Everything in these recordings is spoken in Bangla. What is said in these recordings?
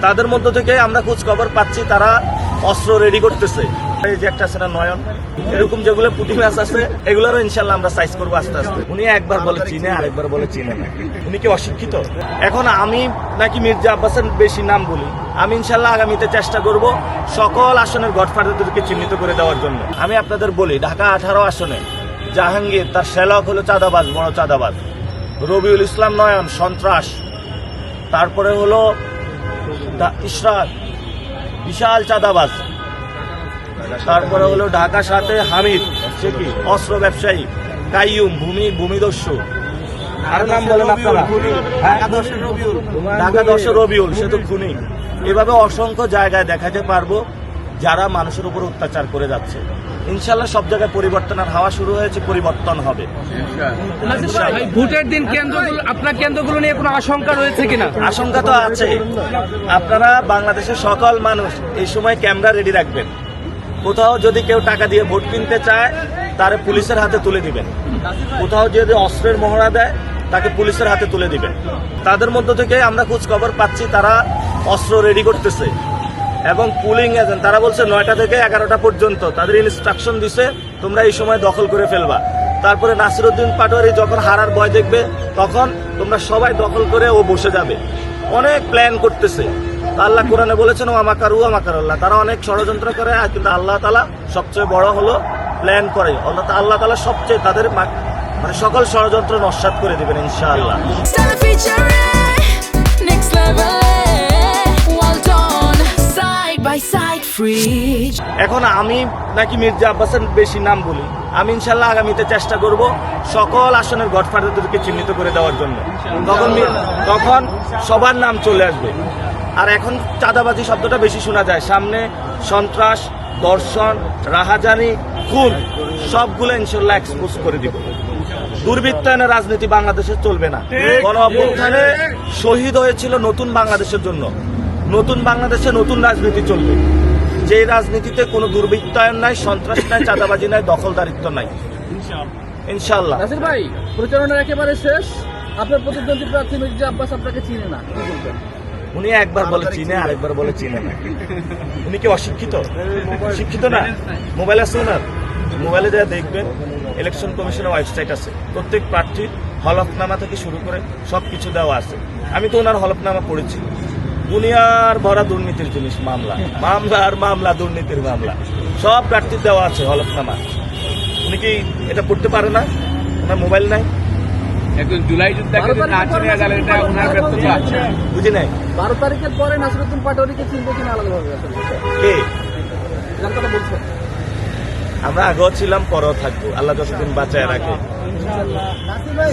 তাদের মধ্য থেকে আমরা খোঁজ খবর পাচ্ছি তারা অস্ত্র রেডি করতেছে। এই যে একটা সেটা নয়ন, এরকম যেগুলো পুঁটি মাছ আছে এগুলোরও ইনশাল্লাহ আমরা সাইজ করবো আস্তে আস্তে। উনি একবার বলে চিনে, আরেকবার বলে চিনে না। উনি কি অশিক্ষিত? এখন আমি নাকি মির্জা আব্বাসের বেশি নাম বলি, আমি ইনশাল্লাহ আগামীতে চেষ্টা করব সকল আসনের গডফাদারদেরকে চিহ্নিত করে দেওয়ার জন্য। আমি আপনাদের বলি, ঢাকা 18 আসনে জাহাঙ্গীর তার শ্যালক হলো চাঁদাবাজ, বড় চাঁদাবাজ। রবিউল ইসলাম নয়ন সন্ত্রাস, তারপরে হলো ইশরাক বিশাল চাঁদাবাজ, তারপরে হলো ঢাকা 7 হামিদ, সে কি অস্ত্র ব্যবসায়ী। কাইয়ুম ভূমিদস্যু, আর নাম বলেন আপনারা, ঢাকা 10 রবিউল, সে তো খুনি। এভাবে অসংখ্য জায়গায় দেখাতে পারবো যারা মানুষের উপর অত্যাচার করে যাচ্ছে। ইনশাল্লাহ সব জায়গায় পরিবর্তনের হাওয়া শুরু হয়েছে, পরিবর্তন হবে। ভোটের দিন আপনার কেন্দ্রগুলো নিয়ে কোনো আশঙ্কা রয়েছে কিনা? আশঙ্কা তো আছে। আপনারা বাংলাদেশের সকল মানুষ এই সময় ক্যামেরা রেডি রাখবেন। কোথাও যদি কেউ টাকা দিয়ে ভোট কিনতে চায় তারে পুলিশের হাতে তুলে দিবেন। কোথাও যদি অস্ত্রের মহড়া দেয় তাকে পুলিশের হাতে তুলে দিবেন। তাদের মধ্য থেকে আমরা খোঁজ খবর পাচ্ছি তারা অস্ত্র রেডি করতেছে এবং পুলিং এজেন্ট, তারা বলছে 9টা থেকে 11টা পর্যন্ত তাদের ইনস্ট্রাকশন দিছে তোমরা এই সময় দখল করে ফেলবা। তারপরে নাসিরউদ্দিন পাটোয়ারি যখন হারার ভয় দেখবে তখন তোমরা সবাই দখল করে ও বসে যাবে। অনেক প্ল্যান করতেছে। আল্লাহ কোরআনে বলেছেন ও আমাকারু আমাকারুল্লাহ, তারা অনেক ষড়যন্ত্র করে, কিন্তু আল্লাহ তাআলা সবচেয়ে বড় হলো প্ল্যান করে। আল্লাহ তাআলা সবচেয়ে তাদের মানে সকল ষড়যন্ত্র নস্যাৎ করে দিবেন ইনশাআল্লাহ। এখন আমি নাকি মির্জা আব্বাসের বেশি নাম বলি, আমি ইনশাল্লাহ আগামীতে চেষ্টা করব সকল আসনের গডফাদারদেরকে চিহ্নিত করে দেওয়ার জন্য। তখন সবার নাম চলে আসবে। আর এখন চাঁদাবাজি শব্দটা বেশি শোনা যায়, সামনে সন্ত্রাস, দর্শন, রাহাজানি, খুন সবগুলো ইনশাল্লাহ এক্সপোজ করে দিব। দুর্বৃত্তায়নের রাজনীতি বাংলাদেশে চলবে না। গণ অভ্যুত্থানে শহীদ হয়েছিল নতুন বাংলাদেশের জন্য। নতুন বাংলাদেশে নতুন রাজনীতি চলবে, যে রাজনীতিতে কোনো দুর্বৃত্তায়ন নাই, সন্ত্রাস নাই, চাঁদাবাজি নাই, দখলদারিত্ব নাই ইনশাআল্লাহ। নাসির ভাই, প্রচারণার একেবারে শেষ, আপনার প্রতিদ্বন্দ্বী প্রার্থী মির্জা আব্বাস আপনাকে চিনে না, কি বলবেন? উনি একবার বলে চিনে, আরেকবার বলে চিনে না। উনি কি অশিক্ষিত? শিক্ষিত না? মোবাইল আছে ওনার, মোবাইলে যা দেখবেন ইলেকশন কমিশনের ওয়েবসাইট আছে, প্রত্যেক প্রার্থীর হলফনামা থেকে শুরু করে সবকিছু দেওয়া আছে। আমি তো ওনার হলফনামা পড়েছি। দুনিয়ার ভরা দুর্নীতির জিনিস, মামলা আর মামলা, দুর্নীতির মামলা, সব প্রার্থীর দেওয়া আছে হলফনামা। উনি কি এটা পড়তে পারে না? ওনার মোবাইল নাই? একজন জুলাই বুঝি নাই। 12 তারিখের পরে নাসিরউদ্দিন পাটোয়ারিকে চিনবে কিনা আলাদাভাবে বলছে? আমরা আগেও ছিলাম, পরেও থাকবো, আল্লাহ যতদিন বাঁচায় রাখে।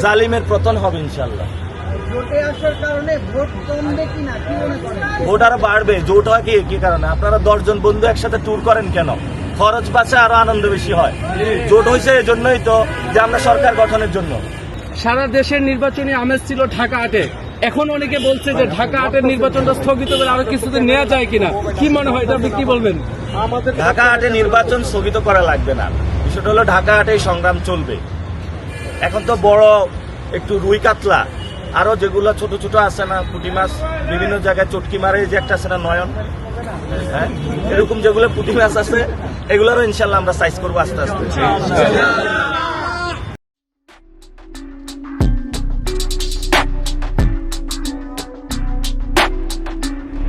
জালিমের পতন হবে ইনশাল্লাহ। ভোট আরো বাড়বে। জোট হয় কি কারণে? আপনারা 10 জন বন্ধু একসাথে ট্যুর করেন কেন? খরচ বাঁচে, আরো আনন্দ বেশি হয়। জোট হয়েছে এজন্যই তো যে আমরা সরকার গঠনের জন্য। সারা দেশের নির্বাচনী আমেজ ছিল ঢাকা 8-এ, এখন অনেকে বলছে যে ঢাকা 8-এর নির্বাচনটা স্থগিত করে আরো কিছুদিন নেওয়া যায় কিনা, কি মনে হয় এটা, আপনি কি বলবেন? ঢাকা 8-এ নির্বাচন স্থগিত করা লাগবে না। বিষয়টা হলো ঢাকা 8-এই সংগ্রাম চলবে। এখন তো বড় একটু রুই কাতলা, আরো যেগুলো ছোট ছোট আছে না, পুঁটি মাছ বিভিন্ন জায়গায় চটকি মারে, যে একটা আছে না নয়ন, হ্যাঁ, এরকম যেগুলো পুঁটি মাছ আছে এগুলোরও ইনশাল্লাহ আমরা সাইজ করবো আস্তে আস্তে।